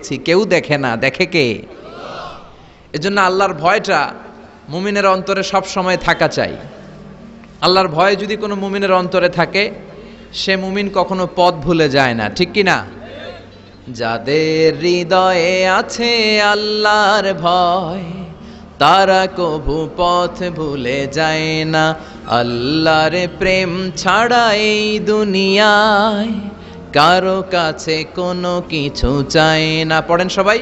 দেখছি, কেউ দেখে না, দেখে কে? এজন্য আল্লাহর ভয়টা মুমিনের অন্তরে সব সময় থাকা চাই। আল্লাহর ভয় যদি কোনো মুমিনের অন্তরে থাকে, সে মুমিন কখনো পথ ভুলে যায় না, ঠিক কি না? যাদের হৃদয়ে আছে আল্লাহর ভয়, তারা কভু পথ ভুলে যায় না। আল্লাহর প্রেম ছাড়া এই দুনিয়ায় কারো কাছে কোনো কিছু চায় না। পড়েন সবাই।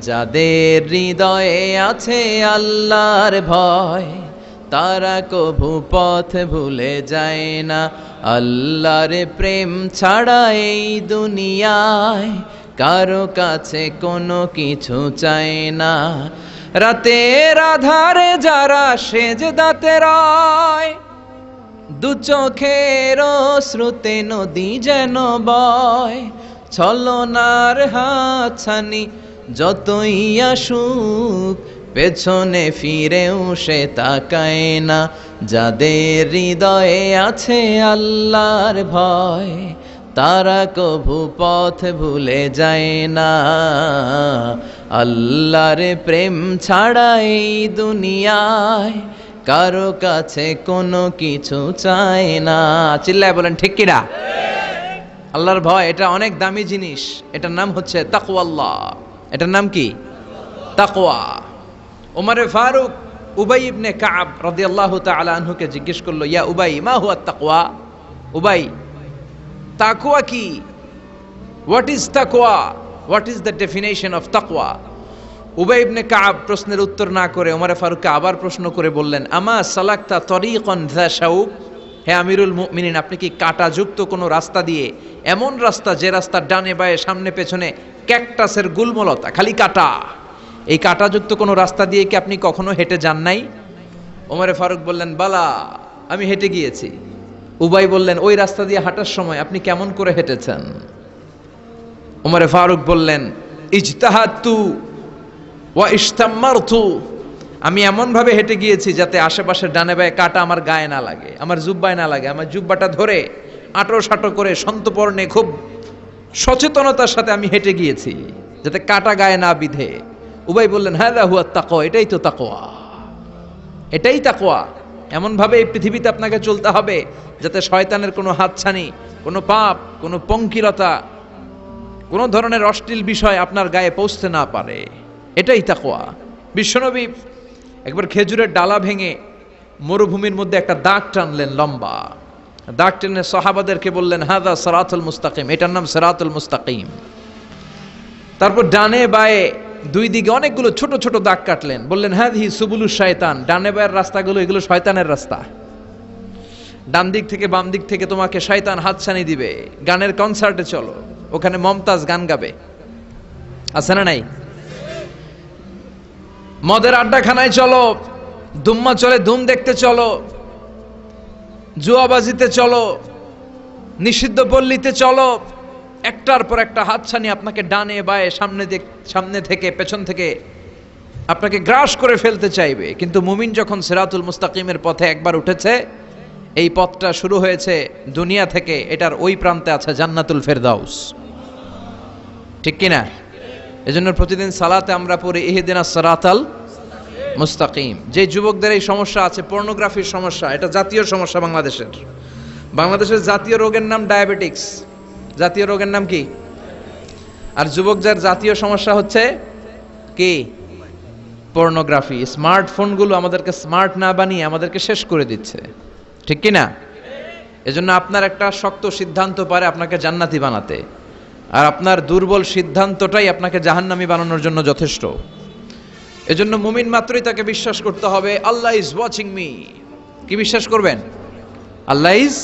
যাদের হৃদয়ে আছে আল্লাহর ভয়, তারা কভু পথ ভুলে যায় না। আল্লাহর প্রেম ছাড়া এই দুনিয়ায় কারো কাছে কোনো কিছু চায় না। রাতের আধারে যারা সেজদাতে রয়, দু চোখের শ্রুতে নদী যেন বয়। ছলনার হাতছানি যতই আসুক, পেছনে ফিরেও সে তাকায় না। যাদের হৃদয়ে আছে আল্লাহর ভয়, তারা কভু পথ ভুলে যায় না। আল্লাহর প্রেম ছাড়া এই দুনিয়ায় কারো কাছে কোনো কিছু চায় না। চিল্লায় বলেন ঠিক কিনা? আল্লাহর ভয় এটা অনেক দামি জিনিস। এটার নাম হচ্ছে তাকওয়াল্লাহ। এটার নাম কি? তাকওয়া। ওমরে ফারুক উবাই ইবনে কাব রাদিয়াল্লাহু তাআলা আনহুকে জিজ্ঞেস করলো, ইয়া উবাই, মা হুয়া তাকওয়া? উবাই, তাকওয়া কি? হোয়াট ইজ তাকওয়া? What is the definition of তাকওয়া? উবাই ইবনে কাব প্রশ্নের উত্তর না করে ওমরে ফারুককে আবার প্রশ্ন করে বললেন, আমা সালাকতা তরিকান যা শাউক? হে আমিরুল মুমিনিন, আপনি কি কাঁটাযুক্ত কোনো রাস্তা দিয়ে, এমন রাস্তা যে রাস্তার ডানে বায়ে সামনে পেছনে ক্যাকটাসের গুল্মলতা, খালি কাঁটা, এই কাঁটাযুক্ত কোনো রাস্তা দিয়ে কি আপনি কখনো হেঁটে যান নাই? ওমরে ফারুক বললেন, বালা, আমি হেঁটে গিয়েছি। উবাই বললেন, ওই রাস্তা দিয়ে হাঁটার সময় আপনি কেমন করে হেঁটেছেন? ওমরে ফারুক বললেন, ইজতাহাদতু ওয়া ইশতাম্মারতু, আমি এমন ভাবে হেঁটে গিয়েছি যাতে আশেপাশের ডানে বায়ে কাঁটা আমার গায়ে না লাগে, আমার জুব্বায় না লাগে। আমার জুব্বাটা ধরে আঁটো সাঁটো করে সন্তপর্ণে খুব সচেতনতার সাথে আমি হেঁটে গিয়েছি যাতে কাঁটা গায়ে না বিধে। উবাই বললেন, হাযা হুয়া তাকওয়া, এটাই তো তাকওয়া, এটাই তাকওয়া। এমন ভাবে এই পৃথিবীতে আপনাকে চলতে হবে যাতে শয়তানের কোনো হাতছানি, কোনো পাপ, কোনো পঙ্কিলতা, কোনো ধরনের অশ্লীল বিষয় আপনার গায়ে পৌঁছতে না পারে। এটাই তাকওয়া। বিশ্বনবী একবার খেজুরের ডালা ভেঙে মরুভূমির মধ্যে একটা দাগ টানলেন, লম্বা দাগ টেনে সাহাবাদেরকে বললেন, হাযা সিরাতুল মুস্তাকিম, এটার নাম সিরাতুল মুস্তাকিম। তারপর ডানে বায়ে দুই দিকে অনেকগুলো ছোট ছোট দাগ কাটলেন, বললেন, হাযিহি সুবুলুশ শায়তান, ডানে বায়ের রাস্তাগুলো এগুলো শয়তানের রাস্তা। ডান দিক থেকে বাম দিক থেকে তোমাকে শয়তান হাতছানি দিবে। গানের কনসার্টে চলো, ওখানে মমতাজ গান গাবে, আছে না নাই? মদের আড্ডাখানায় চলো, দুম্মা চলে ধুম দেখতে চলো, জুয়াবাজিতে চলো, নিষিদ্ধ পল্লীতে চলো। একটার পর একটা হাতছানি আপনাকে ডানে বায়ে সামনে থেকে পেছন থেকে আপনাকে গ্রাস করে ফেলতে চাইবে। কিন্তু মুমিন যখন সিরাতুল মুস্তাকিমের পথে একবার উঠেছে, এই পথটা শুরু হয়েছে দুনিয়া থেকে, এটার ওই প্রান্তে আছে জান্নাতুল ফেরদাউস, ঠিক কিনা? এজন্য প্রতিদিন সালাতে আমরা পড়ি ইহদিনাস সিরাতাল মুস্তাকিম। যে যুবকদের এই সমস্যা আছে, পর্নোগ্রাফির সমস্যা, এটা জাতীয় সমস্যা বাংলাদেশের জাতীয় রোগের নাম ডায়াবেটিক্স। জাতীয় রোগের নাম কি? আর যুবকদের জাতীয় সমস্যা হচ্ছে কি? পর্নোগ্রাফি। স্মার্টফোনগুলো আমাদেরকে স্মার্ট না বানিয়ে আমাদেরকে শেষ করে দিচ্ছে, ঠিক কিনা? এজন্য আপনার একটা শক্ত সিদ্ধান্ত পারে আপনাকে জান্নাতি বানাতে, আর আপনার দুর্বল সিদ্ধান্তটাই আপনাকে জাহান্নামী বানানোর জন্য যথেষ্ট। এজন্য মুমিন মাত্রই তাকে বিশ্বাস করতে হবে, আল্লাহ ইজ ওয়াচিং মি। কি বিশ্বাস করবেন? আল্লাহ ইজ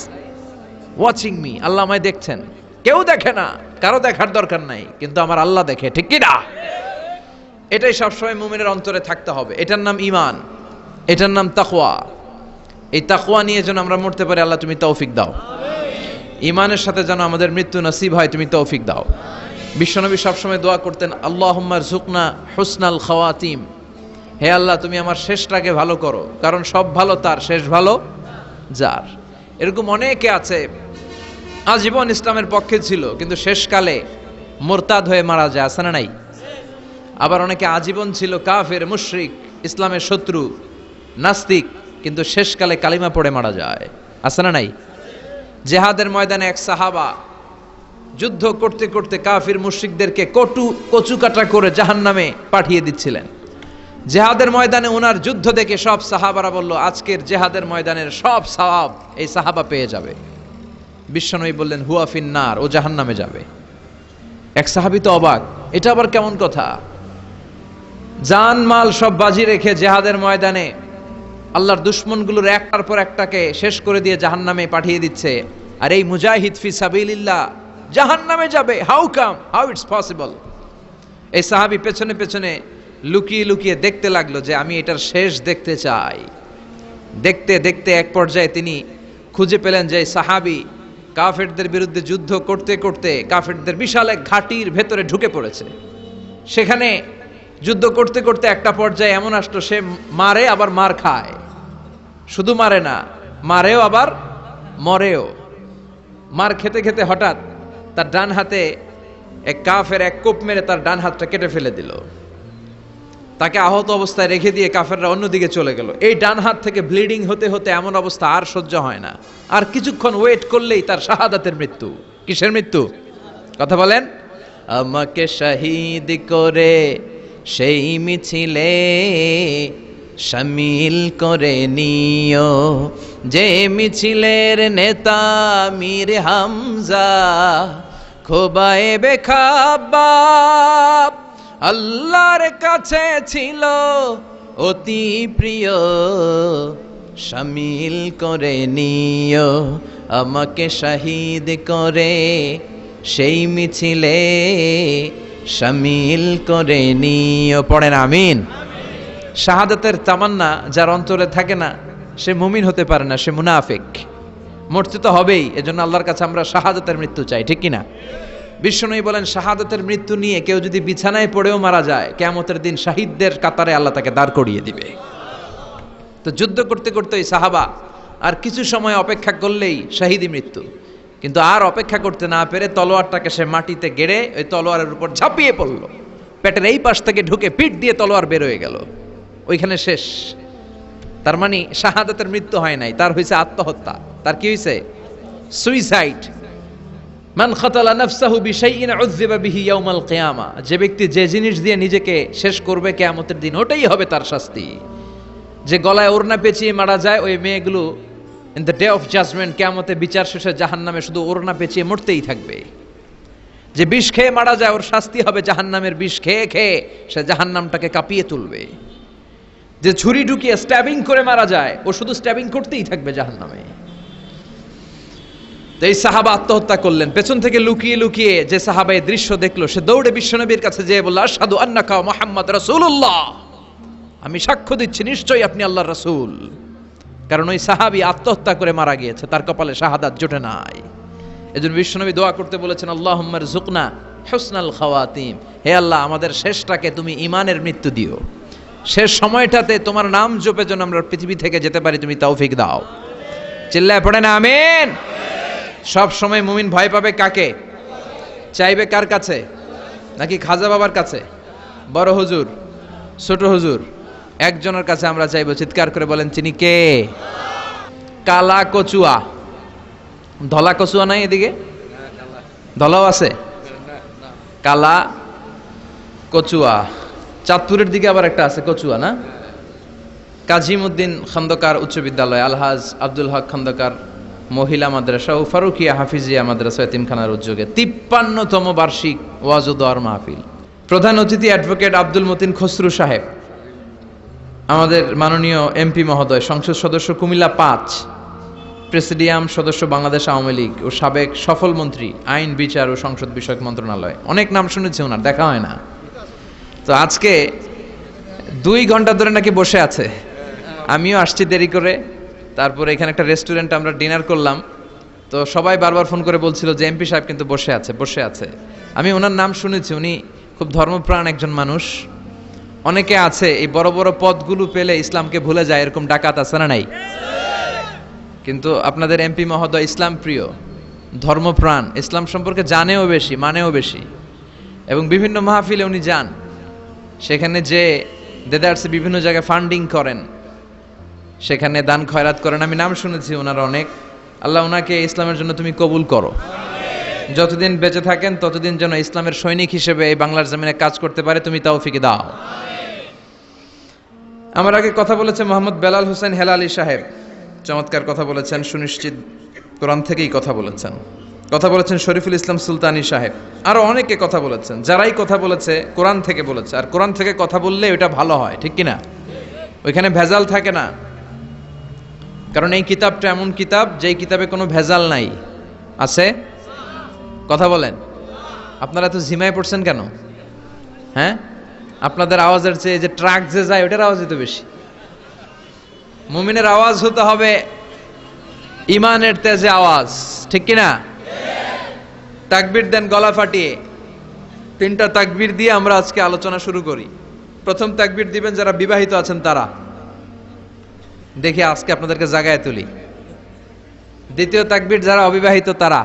ওয়াচিং মি, আল্লাহ আমায় দেখছেন। কেউ দেখে না, কারো দেখার দরকার নাই, কিন্তু আমার আল্লাহ দেখে, ঠিক কি না? এটাই সবসময় মুমিনের অন্তরে থাকতে হবে। এটার নাম ঈমান, এটার নাম তাকওয়া। এই তাকওয়া নিয়ে যেন আমরা মরতে পারি, আল্লাহ তুমি তৌফিক দাও। ঈমানের সাথে যেন আমাদের মৃত্যু নসিব হয়, তুমি তৌফিক দাও। বিশ্বনবী সবসময় দোয়া করতেন, আল্লাহুম্মা রযুকনা হুসনাল খাওয়াতিম, হে আল্লাহ তুমি আমার শেষটাকে ভালো করো, কারণ সব ভালো তার, শেষ ভালো যার। এরকম অনেকে আছে আজীবন ইসলামের পক্ষে ছিল, কিন্তু শেষকালে মোরতাদ হয়ে মারা যায়, আছে না নাই? আবার অনেকে আজীবন ছিল কাফের, মুশরিক, ইসলামের শত্রু, নাস্তিক, কিন্তু শেষকালে কালিমা পড়ে মারা যায়। আছে না নাই? জেহাদের ময়দানে এক সাহাবা যুদ্ধ করতে করতে কাফির মুশরিকদেরকে কচু কাটা করে জাহান্নামে পাঠিয়ে দিচ্ছিলেন। জেহাদের ময়দানে ওনার যুদ্ধ দেখে সব সাহাবারা বলল, আজকের জেহাদের ময়দানের সব সওয়াব এই সাহাবা পেয়ে যাবে। বিশ্বনবী বললেন, হুয়া ফিন্নার, ও জাহান্নামে যাবে। এক সাহাবী তো অবাক, এটা আবার কেমন কথা? জান মাল সব বাজি রেখে জেহাদের ময়দানে আল্লাহর দুশমনগুলোর একটার পর একটাকে শেষ করে দিয়ে জাহান্নামে পাঠিয়ে দিচ্ছে, আর এই মুজাহিদ ফি সাবিলিল্লাহ জাহান্নামে যাবে? How it's possible? এই সাহাবী পেছনে পেছনে লুকিয়ে লুকিয়ে দেখতে লাগলো যে আমি এটার শেষ দেখতে চাই। দেখতে দেখতে এক পর্যায়ে তিনি খুঁজে পেলেন যে সাহাবী কাফেরদের বিরুদ্ধে যুদ্ধ করতে করতে কাফেরদের বিশাল এক ঘাটির ভেতরে ঢুকে পড়েছে। সেখানে যুদ্ধ করতে করতে একটা পর্যায়ে এমন আসলো, সে মারে আবার মার খায়। শুধু মারে না, মারেও আবার মরেও। মার খেতে খেতে হঠাৎ তার ডান হাতে এক কাফের এক কোপ মেরে তার ডান হাতটা কেটে ফেলে দিল। তাকে আহত অবস্থায় রেখে দিয়ে কাফেররা অন্যদিকে চলে গেল। এই ডান হাত থেকে ব্লিডিং হতে হতে এমন অবস্থা আর সহ্য হয় না। আর কিছুক্ষণ ওয়েট করলেই তার শাহাদাতের মৃত্যু। কিসের মৃত্যু? কথা বলেন। আমাকে শহীদ করে সেই মিছিলে শামিল করে নিও, যে মিছিলের নেতা মীর হামজা খোবায়েবে খাব্বাব আল্লাহর কাছে ছিল অতি প্রিয়, শামিল করে নিও আমাকে শহীদ করে সেই মিছিলে শামিল করে নিও। পড়েন আমিন। শাহাদাতের তামান্না যার অন্তরে থাকে না সে মুমিন হতে পারে না, সে মুনাফিক। মরতে তো হবেই, এজন্য আল্লাহর কাছে আমরা শাহাদাতের মৃত্যু চাই, ঠিক কিনা? বিশ্বনবী বলেন, শাহাদাতের মৃত্যু নিয়ে কেউ যদি বিছানায় পড়েও মারা যায়, কিয়ামতের দিন শহীদদের কাতারে আল্লাহ তাকে দাঁড় করিয়ে দিবে। তো যুদ্ধ করতে করতে ওই সাহাবা আর কিছু সময় অপেক্ষা করলেই শহীদি মৃত্যু। কিন্তু আর অপেক্ষা করতে না পেরে তলোয়ারটাকে সে মাটিতে গেড়ে ওই তলোয়ারের উপর ঝাঁপিয়ে পড়ল। পেটের এই পাশ থেকে ঢুকে পিঠ দিয়ে তলোয়ার বের হয়ে গেল, ওইখানে শেষ। তার মানে শাহাদাতের মৃত্যু হয় নাই, তার হয়েছে আত্মহত্যা। তার কি হয়েছে? সুইসাইড। মান খাতালা নাফসাহু বিশাইইন উযযিবা বিহি ইয়াউমাল কিয়ামা, যে ব্যক্তি যে জিনিস দিয়ে নিজেকে শেষ করবে কিয়ামতের দিন, ওটাই হবে তার শাস্তি। যে গলায় ওড়না পেঁচিয়ে মারা যায়, ওই মেয়েগুলো in the day of judgement, কিয়ামতে বিচার শেষে জাহান্নামে শুধু ওড়না পেঁচিয়ে মরতেই থাকবে। যে বিষ খেয়ে মারা যায়, ওর শাস্তি হবে জাহান্নামের বিষ খেয়ে খেয়ে সে জাহান্নামটাকে কাঁপিয়ে তুলবে। যে ছুরি ঢুকিয়ে স্ট্যাবিং করে মারা যায়, ও শুধু স্ট্যাবিং করতেই থাকবে জাহান্নামে। এই সাহাবা আত্মহত্যা করলেন। পেছন থেকে লুকিয়ে লুকিয়ে যে সাহাবা এই দৃশ্য দেখলো, সে দৌড়ে বিশ্বনবীর কাছে যেয়ে বলল, আশহাদু আন্নাকা মুহাম্মদ রাসূলুল্লাহ, আমি সাক্ষ্য দিচ্ছি নিশ্চয়ই আপনি আল্লাহর রাসূল। কারণ ওই সাহাবী আত্মহত্যা করে মারা গিয়েছে, তার কপালে শাহাদাত জোটে নাই। এজন্য বিশ্বনবী দোয়া করতে বলেছেন, আল্লাহুম্মা রযুকনা হুসনাল খাওয়াতিম, হে আল্লাহ আমাদের শেষটাকে তুমি ঈমানের মৃত্যু দিও, শেষ সময়টাতে তোমার নাম জপে যেন আমরা পৃথিবী থেকে যেতে পারি, তুমি তৌফিক দাও। চিল্লায় পড়েন আমিন। সব সময় মুমিন ভয় পাবে কাকে? চাইবে কার কাছে? নাকি খাজা বাবার কাছে, বড় হুজুর, ছোট হুজুর? একজনের কাছে আমরা চাইবো। চিৎকার করে বলেন, চিনি কে? কালা কচুয়া। ধলা কচুয়া নাই এদিকে? ধলাও আছে? কালা কচুয়া। চাঁদপুরের দিকে আবার একটা আছে কচুয়া, না? কাজিমউদ্দিন খন্দকার উচ্চ বিদ্যালয়, আলহাজ আব্দুল হক খন্দকার মহিলা মাদ্রাসা ও ফারুকিয়া হাফিজিয়া মাদ্রাসা এতিমখানার উদ্যোগে 53তম বার্ষিক ওয়াজ ও দোয়ার মাহফিল। প্রধান অতিথি অ্যাডভোকেট আব্দুল মতিন খসরু সাহেব, আমাদের মাননীয় এমপি মহোদয়, সংসদ সদস্য কুমিল্লা 5, প্রেসিডিয়াম সদস্য বাংলাদেশ আওয়ামী লীগ ও সাবেক সফল মন্ত্রী আইন, বিচার ও সংসদ বিষয়ক মন্ত্রণালয়। অনেক নাম শুনেছি ওনার, দেখা হয় না। তো আজকে 2 ঘন্টা ধরে নাকি বসে আছে। আমিও আসছি দেরি করে। তারপরে এখানে একটা রেস্টুরেন্টে আমরা ডিনার করলাম। তো সবাই বারবার ফোন করে বলছিল যে এমপি সাহেব কিন্তু বসে আছে। আমি ওনার নাম শুনেছি, উনি খুব ধর্মপ্রাণ একজন মানুষ। অনেকে আছে এই বড় বড় পদগুলো পেলে ইসলামকে ভুলে যায়, এরকম ডাকাত আছে না নাই? কিন্তু আপনাদের এমপি মহোদয় ইসলাম প্রিয়, ধর্মপ্রাণ, ইসলাম সম্পর্কে জানেও বেশি, মানেও বেশি, এবং বিভিন্ন মাহফিলে উনি যান। সেখানে যে দেদারসে বিভিন্ন জায়গায় ফান্ডিং করেন, সেখানে দান খয়রাত করেন, আমি নাম শুনেছি ওনার অনেক। আল্লাহ ওনাকে ইসলামের জন্য তুমি কবুল করো, যতদিন বেঁচে থাকেন ততদিন যেন ইসলামের সৈনিক হিসেবে এই বাংলার জমিনে কাজ করতে পারে, তুমি তৌফিক দাও। আমার আগে কথা বলেছে মোহাম্মদ বেলাল হোসেন হেলালি সাহেব, চমৎকার কথা বলেছেন, সুনিশ্চিত কোরআন থেকেই কথা বলেছেন। কথা বলেছেন শরীফুল ইসলাম সুলতানি সাহেব, আরো অনেকে কথা বলেছেন। যারাই কথা বলেছে কোরআন থেকে বলেছে, আর কোরআন থেকে কথা বললে ওটা ভালো হয়, ঠিক কিনা? ওইখানে ভেজাল থাকে না, কারণ এই কিতাবটা এমন কিতাব যেই কিতাবে কোনো ভেজাল নাই। আছে? কথা বলেন। আপনারা তো ঝিমায় পড়ছেন কেন? হ্যাঁ, আপনাদের আওয়াজের চেয়ে যে ট্রাক যে যায় ওটার আওয়াজই তো বেশি। মুমিনের আওয়াজ হতে হবে ইমানের তেজে আওয়াজ, ঠিক কিনা? তাকবীর দেন গলা ফাটিয়ে। 3টা তাকবীর দিয়ে আমরা আজকে আলোচনা শুরু করি। প্রথম তাকবীর দিবেন যারা বিবাহিত আছেন তারা, দেখি আজকে আপনাদেরকে জাগায় তুলি। দ্বিতীয় তাকবীর যারা অবিবাহিত তারা।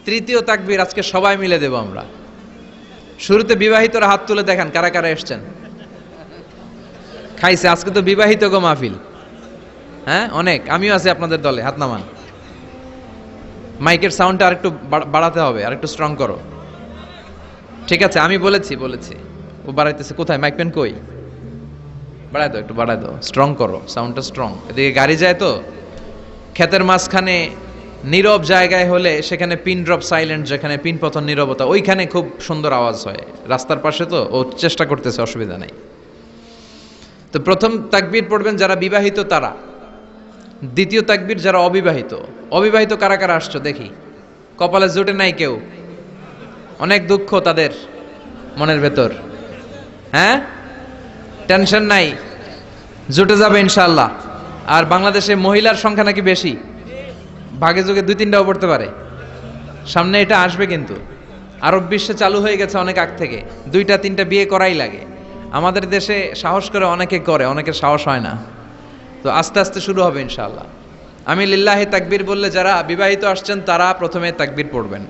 তৃতীয় তাকবীর আজকে সবাই মিলে দেব আমরা। শুরুতে বিবাহিতরা হাত তুলে দেখান কারা কারা এসছেন। খাইছে আজকে তো বিবাহিত গো মাহফিল। হ্যাঁ অনেক, আমিও আছি আপনাদের দলে, হাত নামান। মাইকের সাউন্ডটা আরেকটু বাড়াতে হবে, আরেকটু স্ট্রং করো। ঠিক আছে, আমি বলেছি ও বাড়াইতেছে। কোথায় মাইক পেন কই? বাড়ায় দাও, একটু বাড়ায় দাও, স্ট্রং করো, সাউন্ডটা স্ট্রং। এদিকে গাড়ি যায় তো, ক্ষেতের মাঝখানে নীরব জায়গায় হলে সেখানে পিন ড্রপ সাইলেন্ট, যেখানে পিন পতন নীরবতা, ওইখানে খুব সুন্দর আওয়াজ হয়। রাস্তার পাশে তো ও চেষ্টা করতেছে, অসুবিধা নাই। তো প্রথম তাকবীর পড়বেন যারা বিবাহিত তারা। দ্বিতীয় তাকবীর যারা অবিবাহিত। অবিবাহিত কারা কারা আসছো দেখি, কপালে জোটে নাই কেউ, অনেক দুঃখ তাদের মনের ভেতর। হ্যাঁ, টেনশন নাই, জুটে যাবে ইনশাআল্লাহ। আর বাংলাদেশে মহিলার সংখ্যা নাকি বেশি, ভাগে যোগে 2-3টাও পড়তে পারে। সামনে এটা আসবে, কিন্তু আরব বিশ্বে চালু হয়ে গেছে অনেক আগ থেকে। 2-3টা বিয়ে করাই লাগে। আমাদের দেশে সাহস করে অনেকে করে, অনেকের সাহস হয় না। তো আস্তে আস্তে শুরু হবে ইনশাআল্লাহ। আমি লিল্লাহি তাকবীর বললে যারা বিবাহিত আসছেন তারা প্রথমে তাকবীর পড়বেন,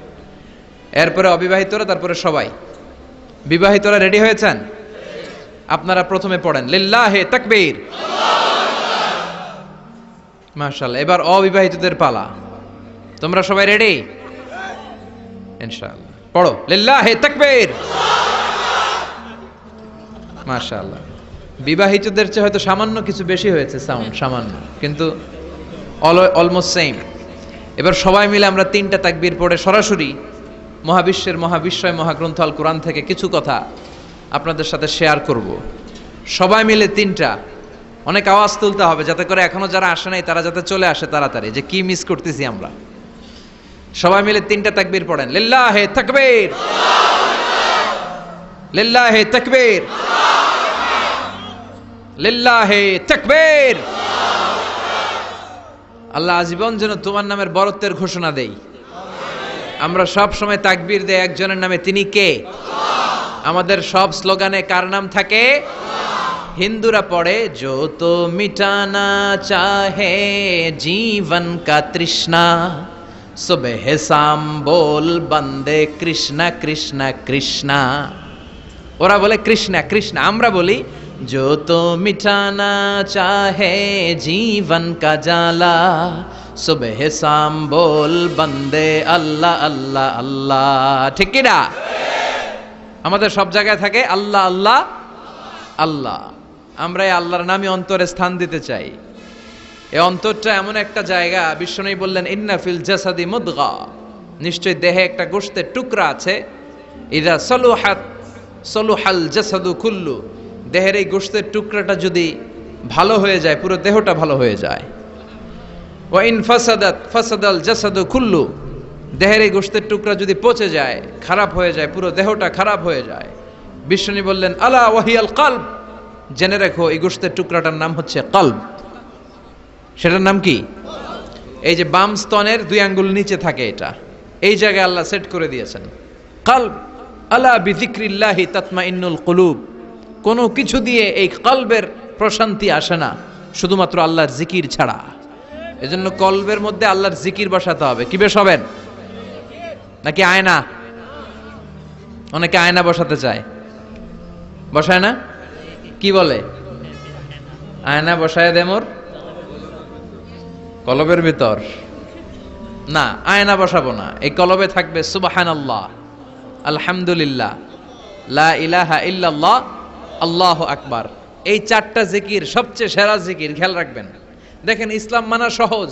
এরপরে অবিবাহিতরা, তারপরে সবাই। বিবাহিতরা রেডি হয়েছেন? আপনারা প্রথমে পড়েন লিল্লাহি তাকবীর। মাশাআল্লাহ। এবার অবিবাহিতদের পালা। তোমরা সবাই রেডি? ইনশাআল্লাহ পড়ো লিল্লাহি তাকবীর। মাশাআল্লাহ। বিবাহিতদের চেয়ে হয়তো সামান্য কিছু বেশি হয়েছে সাউন্ড, সামান্য, কিন্তু অলমোস্ট সেম। এবার সবাই মিলে আমরা 3টা তাকবীর পড়ে সরাসরি মহাবিশ্বের মহাবিশ্বয় মহাগ্রন্থ আল কোরআন থেকে কিছু কথা আপনাদের সাথে শেয়ার করব। সবাই মিলে 3টা, অনেক আওয়াজ তুলতে হবে যাতে করে এখনো যারা আসে নাই তারা যাতে চলে আসে তাড়াতাড়ি, যে কি মিস করতেছি আমরা। সবাই মিলে 3টা তাকবীর পড়েন লিল্লাহি তাকবীর, লিল্লাহি তাকবীর, লিল্লাহি তাকবীর। আল্লাহ আজীবন যেন তোমার নামের বরত্বের ঘোষণা দেই। আমরা সব সময় তাকবীর দেই একজনের নামে, তিনি কে? আমাদের সব স্লোগানে কার নাম থাকে? হিন্দুরা পড়ে जो तो मिटाना चाहे जीवन का तृष्णा सुबह शाम बोल बंदे कृष्णा कृष्णा कृष्णा। ওরা বলে কৃষ্ণা কৃষ্ণা, আমরা বলি जो तो मिटाना चाहे जीवन का जाला सुबह शाम बोल बंदे अल्लाह अल्लाह अल्लाह। ঠিক কি না? আমাদের সব জায়গায় থাকে আল্লাহ আল্লাহ আল্লাহ। আমরা এই আল্লাহর নামই অন্তরে স্থান দিতে চাই। এই অন্তরটা এমন একটা জায়গা, বিশ্বনবী বললেন ইন্না ফিল জাসাদি মুদগা, নিশ্চয় দেহে একটা গোশতের টুকরা আছে, ইযা সলুহাত সলুহাল জাসাদু কুল্লু, দেহের এই গোশতের টুকরাটা যদি ভালো হয়ে যায় পুরো দেহটা ভালো হয়ে যায়। ওয়া ইন ফাসাদাত ফাসাদাল জাসাদু কুল্লু, দেহের এই গোশতের টুকরা যদি পচে যায়, খারাপ হয়ে যায়, পুরো দেহটা খারাপ হয়ে যায়। বিশ্বনবী বললেন আলা ওয়াহিয়াল কলব, জেনে রাখো এই গোশতের টুকরাটার নাম হচ্ছে কলব। সেটার নাম কি? এই যে বাম স্তনের 2 আঙ্গুল নিচে থাকে, এটা এই জায়গায় আল্লাহ সেট করে দিয়েছেন কলব। আলা বিযিকরিল্লাহি তাতমাইন্নুল কুলুব, কোনো কিছু দিয়ে এই কলবের প্রশান্তি আসে না শুধুমাত্র আল্লাহর জিকির ছাড়া। এজন্য কলবের মধ্যে আল্লাহর জিকির বসাতে হবে। কি বসাবেন? নাকি আয়না? অনেকে আয়না বসাতে চায়। বসায় না? কি বলে? আয়না বসায় দে মোর কলবের ভিতর। না, আয়না বসাবো না, এই কলবে থাকবে সুবহানাল্লাহ, আলহামদুলিল্লাহ, লা ইলাহা ইল্লাল্লাহ, আল্লাহু আকবার। এই চারটা জিকির সবচেয়ে সেরা জিকির, খেয়াল রাখবেন। দেখেন, ইসলাম মানা সহজ।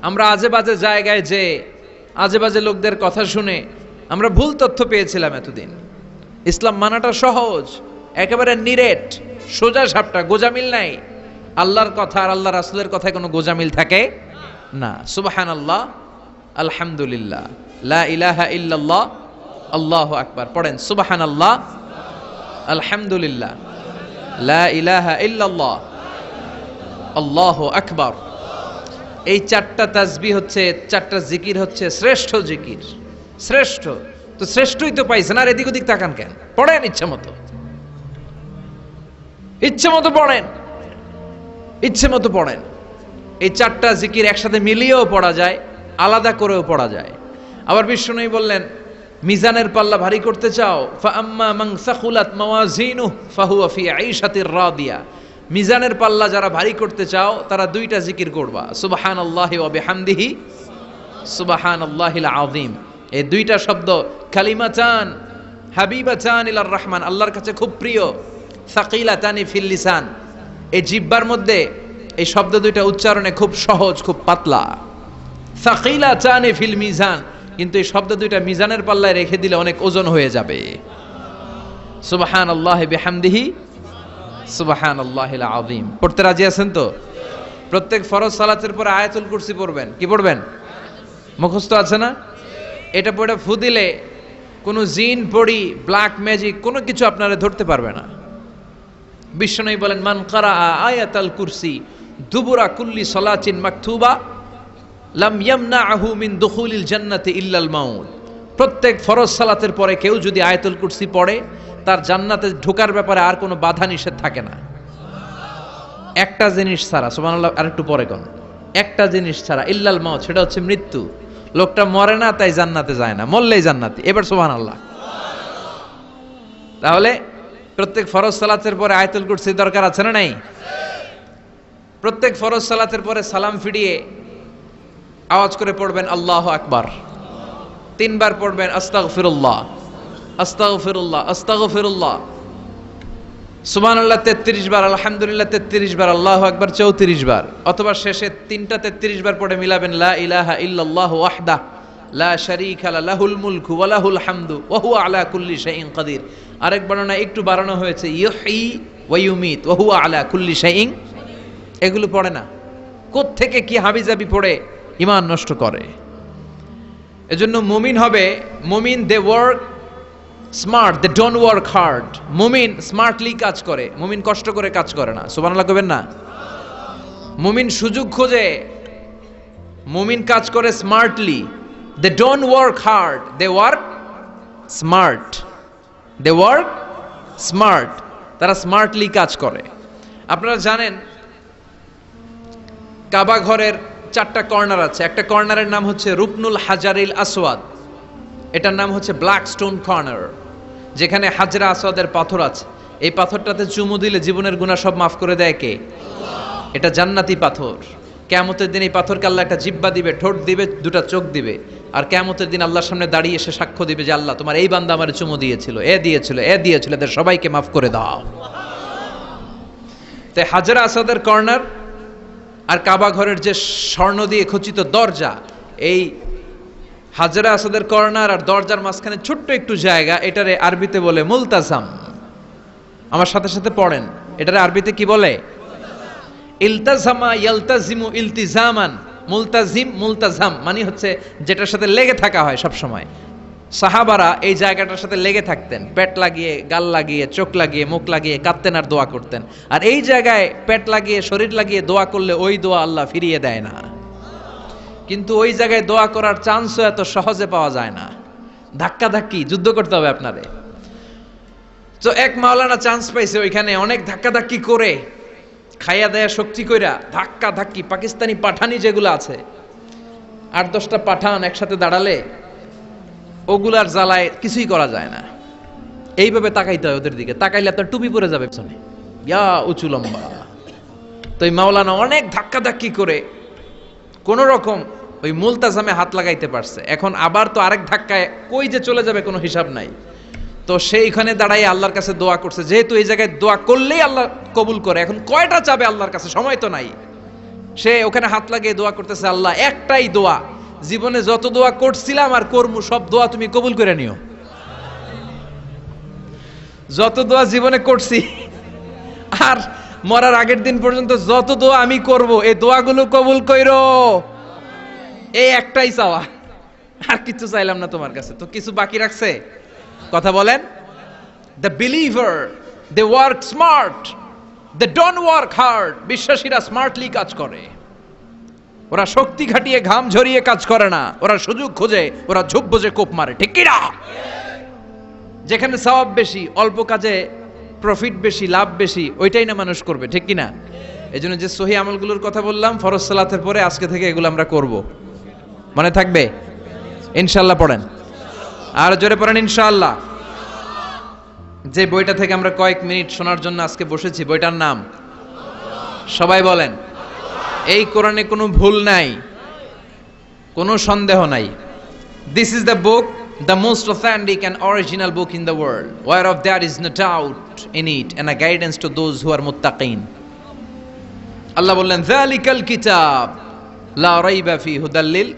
আমরা আজে বাজে জায়গায় যে আজে বাজে লোকদের কথা শুনে আমরা ভুল তথ্য পেয়েছিলাম এতদিন। ইসলাম মানাটা সহজ, একেবারে নিরেট, সোজা সাপটা, গোজামিল নাই। আল্লাহর কথা আর আল্লাহ রাসূলের কথায় কোনো গোজামিল থাকে না। সুবহানাল্লাহ, আলহামদুলিল্লাহ, লা ইলাহা ইল্লাল্লাহ, আল্লাহু আকবার। পড়েন সুবহানাল্লাহ, আলহামদুলিল্লাহ, লা ইলাহা ইল্লাল্লাহ, আল্লাহু আকবার। এই চারটা তাসবিহ হচ্ছে, চারটা জিকির হচ্ছে শ্রেষ্ঠ জিকির। শ্রেষ্ঠ তো শ্রেষ্ঠই তো পাইছেন, আর এদিক ওদিক তাকান কেন? পড়েন ইচ্ছে মতো, ইচ্ছে মতো পড়েন, ইচ্ছে মতো পড়েন। এই চারটা জিকির একসাথে মিলিয়েও পড়া যায়, আলাদা করেও পড়া যায়। আবার বিষ্ণু বললেন, মিজানের পাল্লা ভারী করতে চাও, ফাআম্মা মান সাকুলাত মাওয়াজিনুহু ফাহুয়া ফি আইশাতির রাদিয়া। মিজানের পাল্লা যারা ভারী করতে চাও তারা দুইটা জিকির করবা, সুবহানাল্লাহি ওয়া বিহামদিহি, সুবহানাল্লাহিল আযীম। এই দুইটা শব্দ কালিমাতান হাবিবাতান ইলার রহমান, আল্লাহর কাছে খুব প্রিয়। সাকিলাতানি ফিল লিসান, এই জিহ্বার মধ্যে এই শব্দ দুইটা উচ্চারণে খুব সহজ, খুব পাতলা। সাকিলাতানি ফিল মিজান, কিন্তু এই শব্দ দুইটা মিজানের পাল্লায় রেখে দিলে অনেক ওজন হয়ে যাবে। সুবহানাল্লাহি বিহামদিহি, সুবহানাল্লাহিল আযীম। পড়তে রাজি আছেন তো? প্রত্যেক ফরজ সালাতের পরে আয়াতুল কুরসি পড়বেন। কি পড়বেন? মুখস্থ আছে না? এটা পড়ে ফু দিলে কোনো জিন পড়ি, ব্ল্যাক ম্যাজিক কোনো কিছু আপনারা ধরতে পারবে না। বিশ্বনবী বলেন, মান কারা আয়াতাল কুরসি দুবুরা কুল্লি সালাতিন মাকতুবা লাম ইয়ামনাহু মিন দুখুলিল জান্নাতি ইল্লাল মাউত। প্রত্যেক ফরজ সালাতের পরে কেউ যদি আয়াতুল কুরসি পড়ে, তার জান্নাতে ঢোকার ব্যাপারে আর কোনো বাধা নিষেধ থাকে না, একটা জিনিস ছাড়া। সুবহানাল্লাহ, আরেকটু পরে কোন একটা জিনিস ছাড়া, ইল্লাল মাউত, সেটা হচ্ছে মৃত্যু। লোকটা মরে না তাই জান্নাতে যায় না, মরলেই জান্নাতি। এবার সুবহানাল্লাহ। তাহলে প্রত্যেক ফরজ সালাতের পরে আয়াতুল কুরসির দরকার আছে না নাই? প্রত্যেক ফরজ সালাতের পরে সালাম ফিরিয়ে আওয়াজ করে পড়বেন আল্লাহু আকবার। 3 বার পড়বেন আস্তাগফিরুল্লাহ, আস্তাগফিরুল্লাহ, আস্তাগফিরুল্লাহ। সুবহানাল্লাহ 33 বার, আলহামদুলিল্লাহ 33 বার, আল্লাহু আকবার 34 বার। অথবা শেষে 3টা 33 বার পড়ে মিলাবেন লা ইলাহা ইল্লাল্লাহু ওয়াহদাহ লা শারীকা লাহুল মুলকু ওয়া লাহুল হামদু ওয়া হুয়া আলা কুল্লি শাইইন কাদির। আরেক বর্ণনা একটু বাড়ানো হয়েছে, ইউহয়ী ওয়া ইউমীত ওয়া হুয়া আলা কুল্লি শাইইন। এগুলো পড়ে না, কোত্থেকে কি হাবিজাবি পড়ে ঈমান নষ্ট করে। এজন্য মুমিন হবে, মুমিন they work smart, they don't work hard. মুমিন স্মার্টলি কাজ করে, মুমিন কষ্ট করে কাজ করে না। সুবহানাল্লাহ কইবেন না? মুমিন সুযোগ খোঁজে, মুমিন কাজ করে smartly. They don't work hard, they work smart, they work smart. তারা স্মার্টলি কাজ করে। আপনারা জানেন কাবা ঘরের 4টা কর্নার আছে। একটা কর্নারের নাম হচ্ছে রুকনুল হাজারিল আসওয়াদ, এটার নাম হচ্ছে ব্ল্যাক স্টোন কর্নার, যেখানে হাজরা আসওয়াদের পাথর আছে। এই পাথরটাতে চুমু দিলে জীবনের গুনাহ সব মাফ করে দেয় কে? এটা জান্নাতি পাথর। কিয়ামতের দিন এই পাথরকে আল্লাহ একটা জিহ্বা দিবে, ঠোঁট দিবে, 2টা চোখ দিবে। আর কিয়ামতের দিন আল্লাহর সামনে দাঁড়িয়ে এসে সাক্ষ্য দিবে যে আল্লাহ, তোমার এই বান্দা আমারে চুমু দিয়েছিল, এ দিয়েছিল, এ দিয়েছিল, এদের সবাইকে মাফ করে দাও। তাই হাজরা আসওয়াদের কর্নার আর কাবা ঘরের যে স্বর্ণ দিয়ে খচিত দরজা, এই হাজরা আসওয়াদের কর্নার আর দরজার মাঝখানে ছোট্ট একটু জায়গা, এটারে আরবিতে বলে মুলতাজাম। আমার সাথে সাথে পড়েন, এটারে আরবিতে কি বলে? ইলতাজামা ইয়ালতাজিমু ইলতিজামান। মুলতাজিম, মুলতাজাম মানে হচ্ছে যেটার সাথে লেগে থাকা হয় সব সময়। সাহাবারা এই জায়গাটার সাথে লেগে থাকতেন, পেট লাগিয়ে, গাল লাগিয়ে, চোখ লাগিয়ে, মুখ লাগিয়ে কাঁদতেন আর দোয়া করতেন। আর এই জায়গায় পেট লাগিয়ে, শরীর লাগিয়ে দোয়া করলে ওই দোয়া আল্লাহ ফিরিয়ে দেয় না। কিন্তু ওই জায়গায় দোয়া করার চান্সও এত সহজে পাওয়া যায় না, ধাক্কা ধাক্কি যুদ্ধ করতে হবে আপনারে। তো এক মাওলানা চান্স পাইছে ওইখানে, অনেক ধাক্কা ধাক্কি করে, খাইয়া দেয়া শক্তি কইরা ধাক্কা ধাক্কি, পাকিস্তানি পাঠানি যেগুলো আছে 8-10টা পাঠান একসাথে দাঁড়ালে ওগুলার জ্বালায় কিছুই করা যায় না। এইভাবে তাকাইতে হয় ওদের দিকে, তাকাইলে আপনার টুপি পরে যাবে পেছনে, ইয়া উঁচু লম্বা। তো এই মাওলানা অনেক ধাক্কাধাক্কি করে কোন রকম ওই মুলতাজামে হাত লাগাইতে পারছে। এখন আবার তো আরেক ধাক্কায় কই যে চলে যাবে কোনো হিসাব নাই। তো সেইখানে দাঁড়াই আল্লাহর কাছে দোয়া করছে, যেহেতু এই জায়গায় দোয়া করলেই আল্লাহ কবুল করে, এখন কয়টা চাবে আল্লাহর কাছে, সময় তো নাই। সে ওখানে হাত লাগিয়ে দোয়া করতেছে, আল্লাহ একটাই দোয়া, জীবনে যত দোয়া করছিলাম আর করমু সব দোয়া তুমি কবুল করে নিও। যত দোয়া জীবনে করছি আর মরার আগের দিন পর্যন্ত যত দোয়া আমি করব, এই দোয়াগুলো কবুল কইরো, এই একটাই চাওয়া, আর কিছু চাইলাম না তোমার কাছে। তো কিছু বাকি রাখছে? কথা বলেন। The believer they work smart, they don't work hard. বিশ্বাসীরা স্মার্টলি কাজ করে, ওরা শক্তি খাটিয়ে ঘাম ঝরিয়ে কাজ করে না, ওরা সুযোগ খোঁজে, ওরা ঝোপ বোঝে কোপ মারে, ঠিক কি না? যেখানে সওয়াব বেশি, অল্প কাজে প্রফিট বেশি, লাভ বেশি, ওইটাই না মানুষ করবে, ঠিক কি না? এই জন্য যে সহি আমলগুলোর কথা বললাম ফরজ সালাতের পরে, আজকে থেকে এগুলো আমরা করব, মনে থাকবে ইনশাআল্লাহ। পড়েন আর জোরে পড়েন ইনশাআল্লাহ। যে বইটা থেকে আমরা কয়েক মিনিট শোনার জন্য আজকে বসেছি, বইটার নাম সবাই বলেন। এই কোরআনে কোনো ভুল নাই, কোনো সন্দেহ নাই। This is the book, the most authentic and original book in the world, whereof there is no doubt in it, and a guidance to those who are muttaqin. Allah বললেন যালিকাল কিতাব লা রাইবা ফি হুদাল লিল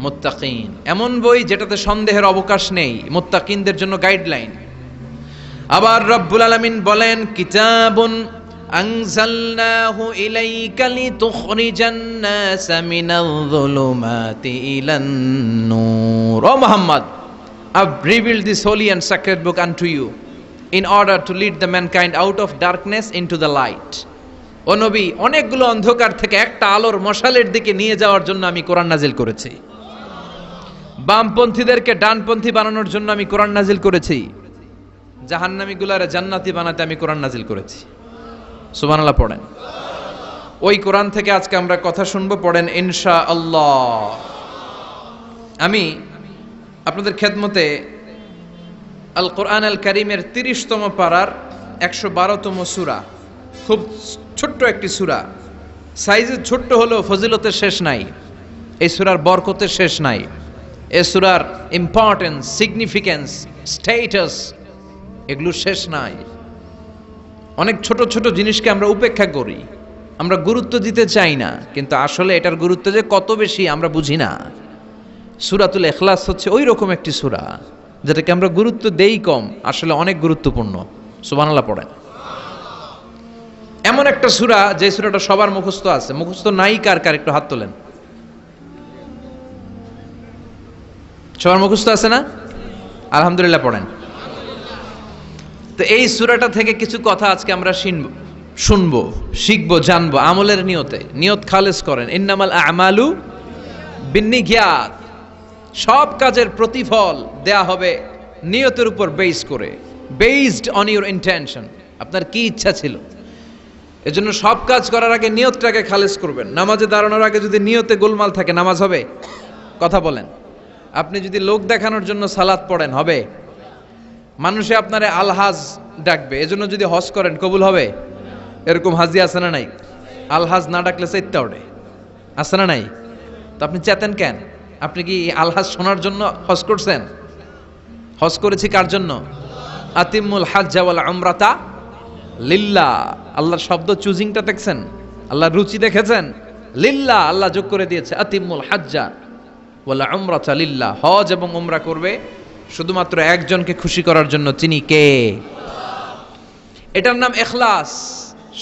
মুত্তাকিন। এমন বই যেটাতে সন্দেহের অবকাশ নেই, মুত্তাকিনদের জন্য গাইডলাইন। আবার রব্বুল আলামিন বলেন কিতাবুন আনজালনাহু ইলাইকা লিতুখরিজান নাসা মিনাল যুলুমাতি ইলান নূর। ও Muhammad, I've revealed this holy and sacred book unto you in order to lead the mankind out of darkness into the light. ও নবী, অনেকগুলো অন্ধকার থেকে একটা আলোর মশালের দিকে নিয়ে যাওয়ার জন্য আমি কোরআন নাজিল করেছি। বামপন্থীদেরকে ডানপন্থী বানানোর জন্য আমি কোরআন নাজিল করেছি। জাহান্নামীগুলারে জান্নাতি বানাতে আমি কোরআন নাজিল করেছি। সুবহানাল্লাহ পড়েন। ওই কোরআন থেকে আজকে আমরা কথা শুনবো, পড়েন ইনশাআল্লাহ। আমি আপনাদের খেদমতে আল কোরআন আল কারীমের 30তম পারার 112তম সূরা, খুব ছোট্ট একটি সূরা, সাইজে ছোট্ট হলেও ফজিলতের শেষ নাই, এই সূরার বরকতের শেষ নাই, এই সূরার ইম্পর্টেন্স, সিগনিফিকেন্স, স্ট্যাটাস, এগুলো শেষ নাই। অনেক ছোট ছোট জিনিসকে আমরা উপেক্ষা করি, আমরা গুরুত্ব দিতে চাই না, কিন্তু আসলে এটার গুরুত্ব যে কত বেশি আমরা বুঝি না। সূরাতুল ইখলাস হচ্ছে ওই রকম একটি সূরা যেটাকে আমরা গুরুত্ব দেই কম, আসলে অনেক গুরুত্বপূর্ণ। সুবহানাল্লাহ পড়েন। এমন একটা সূরা যে সূরাটা সবার মুখস্থ আছে, মুখস্থ নাই কার কার একটু হাত তোলেন। সবার মুখস্থ আছে না? আলহামদুলিল্লাহ পড়েন। তো এই সূরাটা থেকে কিছু কথা আজকে আমরা শুনবো, শিখবো, জানবো, আমলের নিয়তে। নিয়ত খালেস করেন, ইন্নামাল আমালু বিন্নিয়াত। সব কাজের প্রতিফল দেয়া হবে নিয়তের উপর বেস করে, বেসড অন ইউর ইন্টেনশন। আপনার কি ইচ্ছা ছিল, এজন্য সব কাজ করার আগে নিয়তটাকে খালেস করবেন। নামাজে দাঁড়ানোর আগে যদি নিয়তে গোলমাল থাকে, নামাজ হবে? কথা বলেন। আপনি যদি লোক দেখানোর জন্য সালাত পড়েন, হবে? মানুষে আপনারে আলহাজ ডাকবে, এজন্য যদি হজ করেন, কবুল হবে? এরকম হাজি আছে না নাই? আলহাজ না ডাকলে চাইতে ওঠে, আছে না নাই? তো আপনি চেতেন কেন? আপনি কি আলহাজ শোনার জন্য হজ করছেন? হজ করেছি কার জন্য? আতিমুল হাজ্জা ওয়াল উমরাতা লিল্লাহ। আল্লাহর শব্দ চুজিংটা দেখছেন? আল্লাহর রুচি দেখেছেন? লিল্লাহ, আল্লাহ যোগ করে দিয়েছে আতিমুল হাজ্জা ওয়াল উমরাতা লিল্লাহ। হজ এবং উমরা করবে শুধুমাত্র একজনকে খুশি করার জন্য, তিনি কে? এটার নাম ইখলাস।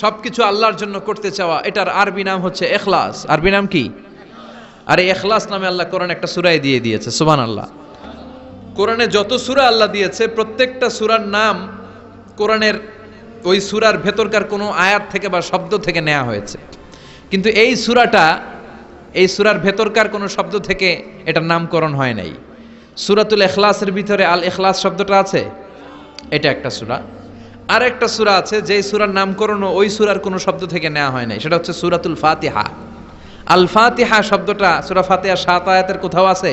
সবকিছু আল্লাহর জন্য করতে চাওয়া, এটার আরবি নাম হচ্ছে ইখলাস। আরবি নাম কি? আর এই ইখলাস নামে আল্লাহ কোরআন একটা সূরাই দিয়ে দিয়েছে। সুবহানাল্লাহ। কোরআনে যত সূরা আল্লাহ দিয়েছে, প্রত্যেকটা সূরার নাম কোরআনের ওই সূরার ভেতরকার কোনো আয়াত থেকে বা শব্দ থেকে নেওয়া হয়েছে, কিন্তু এই সূরাটা, এই সূরার ভেতরকার কোনো শব্দ থেকে এটার নামকরণ হয় নাই। সূরাতুল ইখলাসের ভিতরে আল ইখলাস শব্দটা আছে, এটা একটা সূরা। আর একটা সূরা আছে যেই সূরার নামকরণ ওই সূরার কোনো শব্দ থেকে নেওয়া হয় নাই, সেটা হচ্ছে সূরাতুল ফাতিহা। আল ফাতিহা শব্দটা সূরা ফাতিহার 7 আয়াতের কোথাও আছে?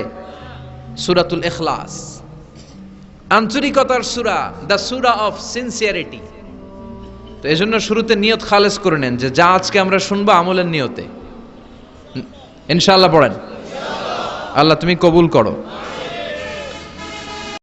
সূরাতুল ইখলাস। আন্তরিকতার সূরা, দ্য সূরা অফ সিনসিয়ারিটি। তো এজন্য শুরুতে নিয়ত খালেস করে নেন যে যা আজকে আমরা শুনবো আমলের নিয়তে। ইনশাআল্লাহ পড়েন, আল্লাহ তুমি কবুল করো।